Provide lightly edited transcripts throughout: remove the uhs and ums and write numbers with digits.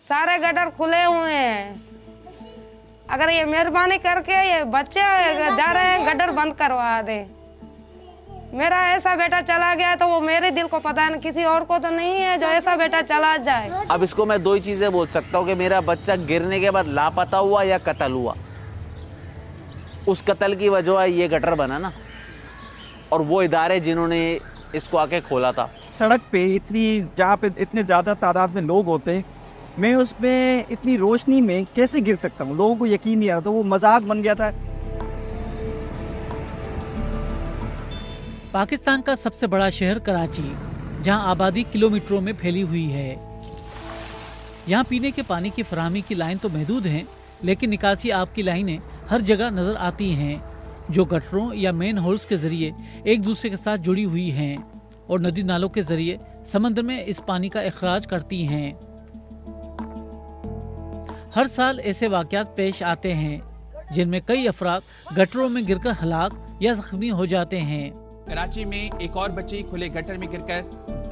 सारे गटर खुले हुए हैं। अगर ये मेहरबानी करके ये बच्चे जा रहे हैं गटर बंद करवा दे। मेरा ऐसा बेटा चला गया तो वो मेरे दिल को पता है, किसी और को तो नहीं है जो ऐसा बेटा चला जाए। अब इसको मैं दो ही चीजें बोल सकता हूँ कि मेरा बच्चा गिरने के बाद लापता हुआ या कत्ल हुआ। उस कत्ल की वजह है ये गटर बना ना, और वो इदारे जिन्होंने इसको आके खोला था। सड़क पे जहाँ पे इतने ज़्यादा तादाद में लोग होते हैं, मैं उसमें इतनी रोशनी में कैसे गिर सकता हूँ? लोगों को यकीन नहीं आ रहा था, वो मजाक बन गया था। पाकिस्तान का सबसे बड़ा शहर कराची, जहां आबादी किलोमीटरों में फैली हुई है। यहां पीने के पानी की फराहमी की लाइन तो महदूद हैं, लेकिन निकासी आब की लाइनें हर जगह नजर आती हैं, जो गटरों या मेन होल्स के जरिए एक दूसरे के साथ जुड़ी हुई हैं और नदी नालों के जरिए समंदर में इस पानी का इखराज करती हैं। हर साल ऐसे वाकयात पेश आते हैं जिनमें कई अफराद गटरों में गिरकर हलाक या जख्मी हो जाते हैं। कराची में एक और बच्ची खुले गटर में गिरकर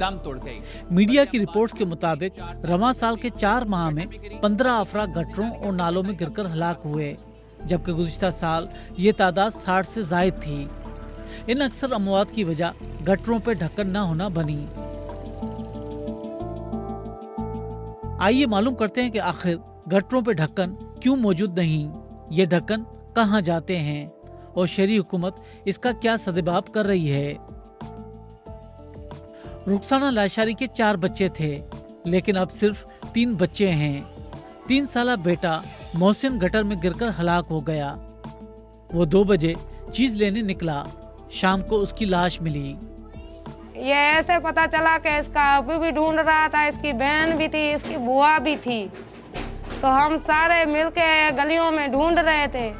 दम तोड़ गई। मीडिया की रिपोर्ट्स के मुताबिक रवां साल के 4 माह में 15 अफराद गटरों और नालों में गिरकर हलाक हुए, जबकि गुज़िश्ता साल ये तादाद 60 से जायद थी। इन अक्सर अमवात की वजह गटरों पर ढक्कन न होना बनी। आइए मालूम करते हैं कि आखिर गटरों पे ढक्कन क्यों मौजूद नहीं, ये ढक्कन कहां जाते हैं और शहरी हुकूमत इसका क्या सदेबाब कर रही है। रुखसाना लाशारी के 4 बच्चे थे, लेकिन अब सिर्फ 3 बच्चे हैं। 3 साला बेटा मोहसिन गटर में गिरकर हलाक हो गया। वो 2 बजे चीज लेने निकला, शाम को उसकी लाश मिली। ये ऐसे पता चला कि इसका अभी भी ढूंढ रहा था, इसकी बहन भी थी, इसकी बुआ भी थी। तो हम सारे मिलके गलियों में ढूंढ रहे थे।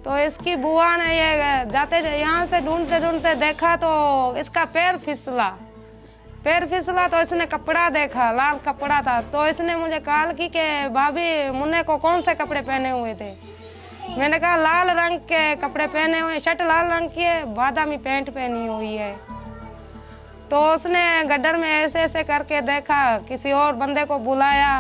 तो इसकी बुआ ने ये जाते यहाँ से ढूंढते ढूंढते देखा तो इसका पैर फिसला तो इसने कपड़ा देखा, लाल कपड़ा था। तो इसने मुझे कॉल की कि भाभी मुन्ने को कौन से कपड़े पहने हुए थे। मैंने कहा लाल रंग के कपड़े पहने हुए, शर्ट लाल रंग की है, बादामी पैंट पहनी हुई है। तो उसने गड्ढर में ऐसे ऐसे करके देखा, किसी और बंदे को बुलाया,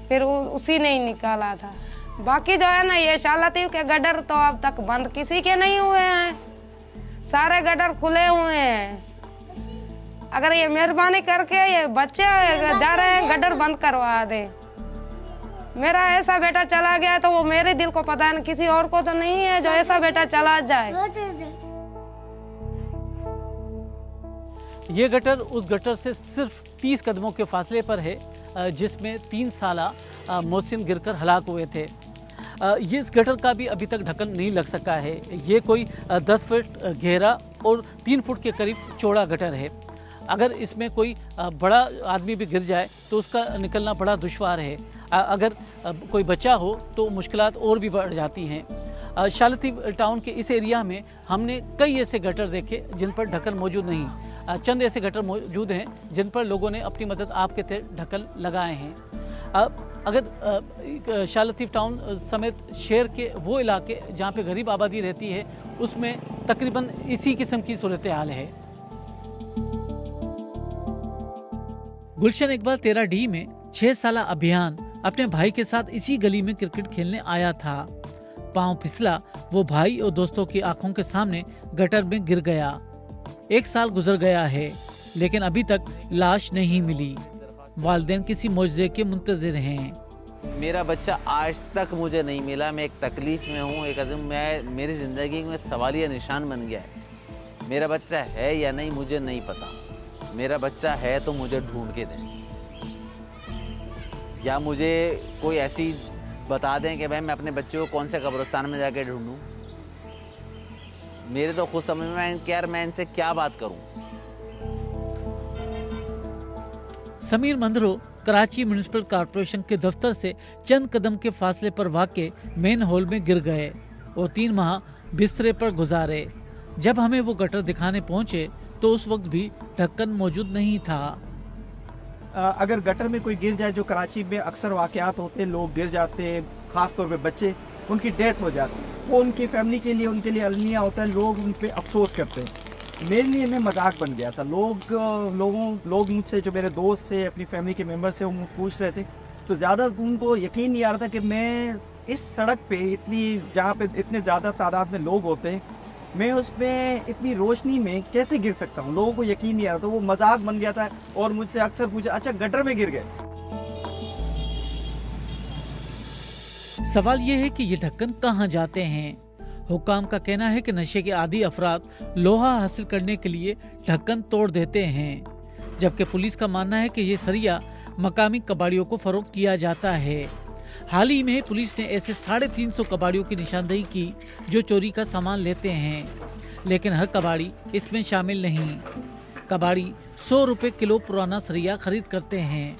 फिर उसी ने ही निकाला था। बाकी जो है ना ये शालतीव के गड्ढर तो अब तक बंद किसी के नहीं हुए हैं, सारे गड्ढर खुले हुए हैं। अगर ये मेहरबानी करके ये बच्चे जा रहे हैं गड्ढर बंद करवा दे। मेरा ऐसा बेटा चला गया तो वो मेरे दिल को पता है, किसी और को तो नहीं है जो ऐसा बेटा चला जाए। ये गटर उस गटर से सिर्फ 30 कदमों के फासले पर है, जिसमें 3 साला मोहसिन गिरकर हलाक हुए थे। ये इस गटर का भी अभी तक ढक्कन नहीं लग सका है। ये कोई 10 फुट गहरा और 3 फुट के करीब चौड़ा गटर है। अगर इसमें कोई बड़ा आदमी भी गिर जाए तो उसका निकलना बड़ा दुश्वार है। अगर कोई बच्चा हो तो मुश्किलात और भी बढ़ जाती हैं। शालतीव टाउन के इस एरिया में हमने कई ऐसे गटर देखे जिन पर ढक्कन मौजूद नहीं। चंद ऐसे गटर मौजूद हैं जिन पर लोगों ने अपनी मदद आपके तहत ढक्कन लगाए हैं। अगर शालतीव टाउन समेत शहर के वो इलाके जहाँ पे गरीब आबादी रहती है, उसमें तकरीबन इसी किस्म की सूरत हाल है। गुलशन इकबाल 13D में 6 साला अभियान अपने भाई के साथ इसी गली में क्रिकेट खेलने आया था। पांव फिसला, वो भाई और दोस्तों की आंखों के सामने गटर में गिर गया। 1 साल गुजर गया है, लेकिन अभी तक लाश नहीं मिली। वालिदैन किसी मौजज़े के मुंतज़िर हैं। मेरा बच्चा आज तक मुझे नहीं मिला। मैं एक तकलीफ में हूँ, एक अदम मेरी ज़िंदगी में सवालिया निशान बन गया है। मेरा बच्चा है या नहीं मुझे नहीं पता। मेरा बच्चा है तो मुझे ढूंढ के दें, या मुझे कोई ऐसी बता दें कि भाई मैं अपने बच्चे को कौन से कब्रिस्तान में जाके ढूंढूं। मेरे तो खुद समझ में यार मैं इनसे क्या बात करूं। समीर मंदरो कराची म्युनिसिपल कॉर्पोरेशन के दफ्तर से चंद कदम के फासले पर वाक़े मेन हॉल में गिर गए और 3 माह बिस्तरे पर गुजारे। जब हमें वो गटर दिखाने पहुंचे तो उस वक्त भी ढक्कन मौजूद नहीं था। अगर गटर में कोई गिर जाए, जो कराची में अक्सर वाकयात होते हैं, लोग गिर जाते हैं, खास तौर पे बच्चे, उनकी डेथ हो जाती है, वो उनकी फैमिली के लिए उनके लिए अलमिया होता है, लोग उन पर अफसोस करते हैं। मेरे लिए मैं मजाक बन गया था। लोग मुझसे, जो मेरे दोस्त से, अपनी फैमिली के मेम्बर से, वो पूछ रहे थे तो ज़्यादा उनको यकीन नहीं आ रहा था कि मैं इस सड़क पे जहाँ पे इतने ज़्यादा तादाद में लोग होते हैं, मैं उसमें इतनी रोशनी में कैसे गिर सकता हूँ। लोगों को यकीन नहीं आ रहा था, वो मजाक बन गया था और मुझसे अक्सर पूछा, अच्छा गटर में गिर गए। सवाल ये है कि ये ढक्कन कहाँ जाते हैं। हुक्काम का कहना है कि नशे के आदी अफराद लोहा हासिल करने के लिए ढक्कन तोड़ देते हैं, जबकि पुलिस का मानना है कि ये सरिया मकामी कबाड़ियों को फरोख्त किया जाता है। हाल ही में पुलिस ने ऐसे 350 कबाड़ियों की निशानदेही की जो चोरी का सामान लेते हैं, लेकिन हर कबाड़ी इसमें शामिल नहीं। कबाड़ी 100 रुपए किलो पुराना सरिया खरीद करते हैं।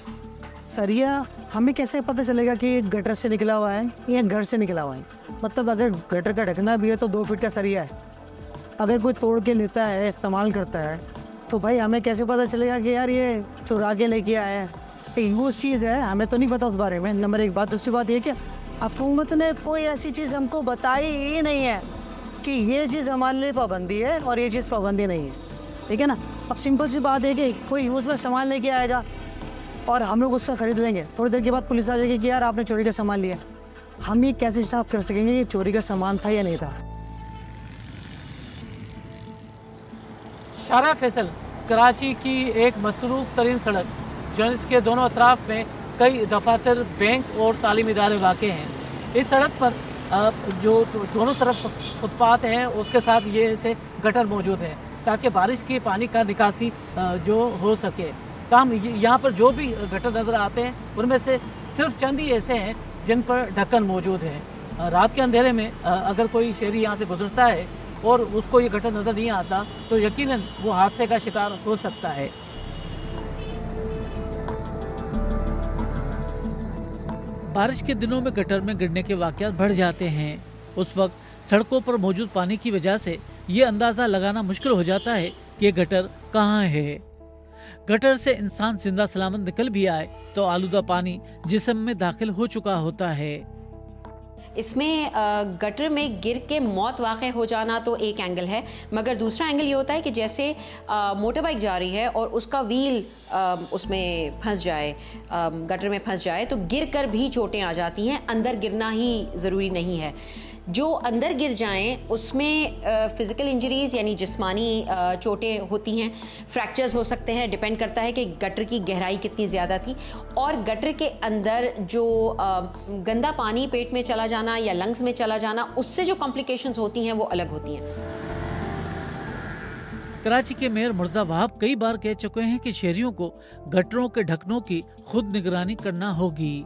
सरिया हमें कैसे पता चलेगा कि गटर से निकला हुआ है या घर से निकला हुआ है? मतलब अगर गटर का ढकना भी है तो 2 फीट का सरिया है, अगर कोई तोड़ के लेता है, इस्तेमाल करता है, तो भाई हमें कैसे पता चलेगा कि यार ये चुरा के लेके आया है? वो चीज़ है, हमें तो नहीं पता उस बारे में, नंबर 1 बात। दूसरी बात ये कि हुकूमत ने कोई ऐसी चीज़ हमको बताई ही नहीं है कि ये चीज़ हमारे लिए पाबंदी है और ये चीज़ पाबंदी नहीं है, ठीक है ना। अब सिंपल सी बात है कि कोई उसमें सामान लेके आएगा और हम लोग उससे ख़रीद लेंगे, थोड़ी देर के बाद पुलिस आ जाएगी कि यार आपने चोरी का सामान लिया। हम ये कैसे हिसाब कर सकेंगे कि चोरी का सामान था या नहीं था? शारा फैसल कराची की एक मसरूफ तरीन सड़क, जो इसके दोनों अतराफ में कई दफातर, बैंक और तालीमी इदारे वाक़े हैं। इस सड़क पर जो दोनों तरफ फुटपाथ हैं उसके साथ ये ऐसे गटर मौजूद हैं ताकि बारिश के पानी का निकासी जो हो सके। काम यहाँ पर जो भी गटर नज़र आते हैं उनमें से सिर्फ चंद ही ऐसे हैं जिन पर ढक्कन मौजूद है। रात के अंधेरे में अगर कोई शहरी यहाँ से गुजरता है और उसको ये गटर नज़र नहीं आता तो यकीनन वो हादसे का शिकार हो सकता है। बारिश के दिनों में गटर में गिरने के वाक़यात बढ़ जाते हैं। उस वक्त सड़कों पर मौजूद पानी की वजह से ये अंदाज़ा लगाना मुश्किल हो जाता है कि ये गटर कहाँ है। गटर से इंसान जिंदा सलामत निकल भी आए तो आलूदा पानी जिस्म में दाखिल हो चुका होता है। इसमें गटर में गिर के मौत वाक़ हो जाना तो एक एंगल है, मगर दूसरा एंगल ये होता है कि जैसे मोटर बाइक जा रही है और उसका व्हील उसमें फंस जाए, गटर में फंस जाए, तो गिर कर भी चोटें आ जाती हैं। अंदर गिरना ही ज़रूरी नहीं है, जो अंदर गिर जाएं उसमें फ़िज़िकल इंजरीज़ यानी जिस्मानी चोटें होती हैं, फ्रैक्चर्स हो सकते हैं। डिपेंड करता है कि गटर की गहराई कितनी ज़्यादा थी और गटर के अंदर जो गंदा पानी पेट में चला जाना या लंग्स में चला जाना, उससे जो कॉम्प्लिकेशंस होती हैं वो अलग होती हैं। कराची के मेयर मुर्जा वहाब कई बार कह चुके हैं कि शहरियों को गटरों के ढक्कनों की खुद निगरानी करना होगी।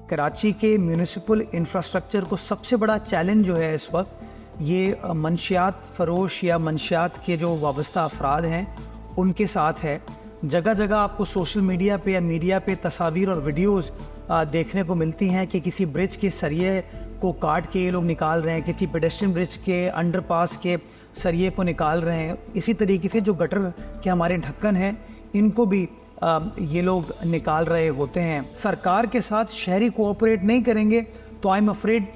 कराची के म्यूनिसिपल इंफ्रास्ट्रक्चर को सबसे बड़ा चैलेंज जो है इस वक्त, ये मंशियात फरोश या मंशियात के जो वाबस्ता अफराद हैं उनके साथ है। जगह जगह आपको सोशल मीडिया पे या मीडिया पे तस्वीर और वीडियोस देखने को मिलती हैं कि किसी ब्रिज के सरिये को काट के ये लोग निकाल रहे हैं, किसी पेडेस्ट्रियन ब्रिज के अंडरपास के सरिये को निकाल रहे हैं। इसी तरीके से जो गटर के हमारे ढक्कन हैं इनको भी ये लोग निकाल रहे होते हैं। सरकार के साथ शहरी कोऑपरेट नहीं करेंगे तो आई एम अफ्रेड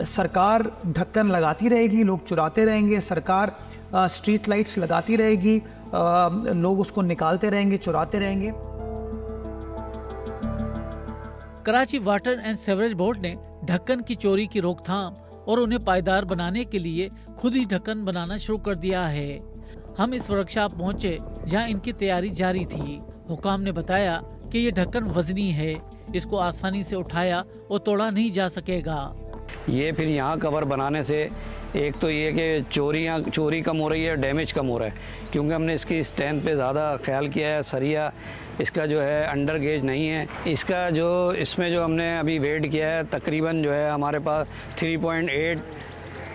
सरकार ढक्कन लगाती रहेगी, लोग चुराते रहेंगे, सरकार स्ट्रीट लाइट्स लगाती रहेगी, लोग उसको निकालते रहेंगे, चुराते रहेंगे। Karachi water and sewerage board ने ढक्कन की चोरी की रोकथाम और उन्हें पायदार बनाने के लिए खुद ही ढक्कन बनाना शुरू कर दिया है। हम इस वर्कशॉप पहुंचे जहां इनकी तैयारी जारी थी। हुकाम ने बताया कि ये ढक्कन वजनी है, इसको आसानी से उठाया और तोड़ा नहीं जा सकेगा। ये फिर यहाँ कवर बनाने से एक तो ये कि चोरी कम हो रही है, डैमेज कम हो रहा है, क्योंकि हमने इसकी स्ट्रेंथ पे ज़्यादा ख्याल किया है। सरिया इसका जो है अंडर गेज नहीं है। इसका जो इसमें जो हमने अभी वेट किया है तकरीबन जो है हमारे पास 3.8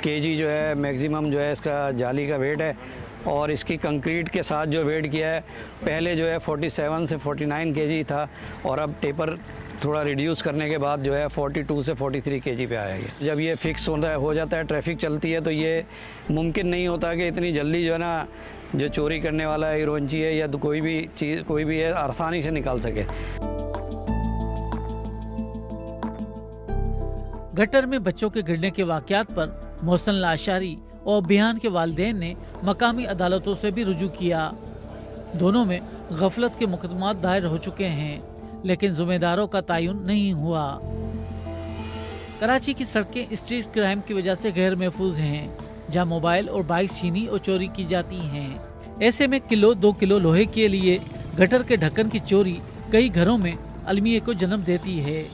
kg जो है मैक्सिमम जो है इसका जाली का वेट है। और इसकी कंक्रीट के साथ जो वेट किया है पहले जो है 47 से 49 kg था और अब टेपर थोड़ा रिड्यूस करने के बाद जो है 42 से 43 kg पे आएगा। जब ये फिक्स हो जाता है, ट्रैफिक चलती है, तो ये मुमकिन नहीं होता कि इतनी जल्दी जो है ना जो चोरी करने वाला है, हीरोइंची है या तो कोई भी चीज़ कोई भी है, आसानी से निकाल सके। गटर में बच्चों के गिरने के वाकयात पर मोहसिन लाशारी और बिहान के वालिदैन ने मकामी अदालतों से भी रुजू किया। दोनों में गफलत के मुकदमात दायर हो चुके हैं, लेकिन जिम्मेदारों का तयन नहीं हुआ। कराची की सड़कें स्ट्रीट क्राइम की वजह से गैर महफूज हैं, जहां मोबाइल और बाइक छीनी और चोरी की जाती हैं। ऐसे में किलो 2 किलो लोहे के लिए गटर के ढक्कन की चोरी कई घरों में अलमिये को जन्म देती है।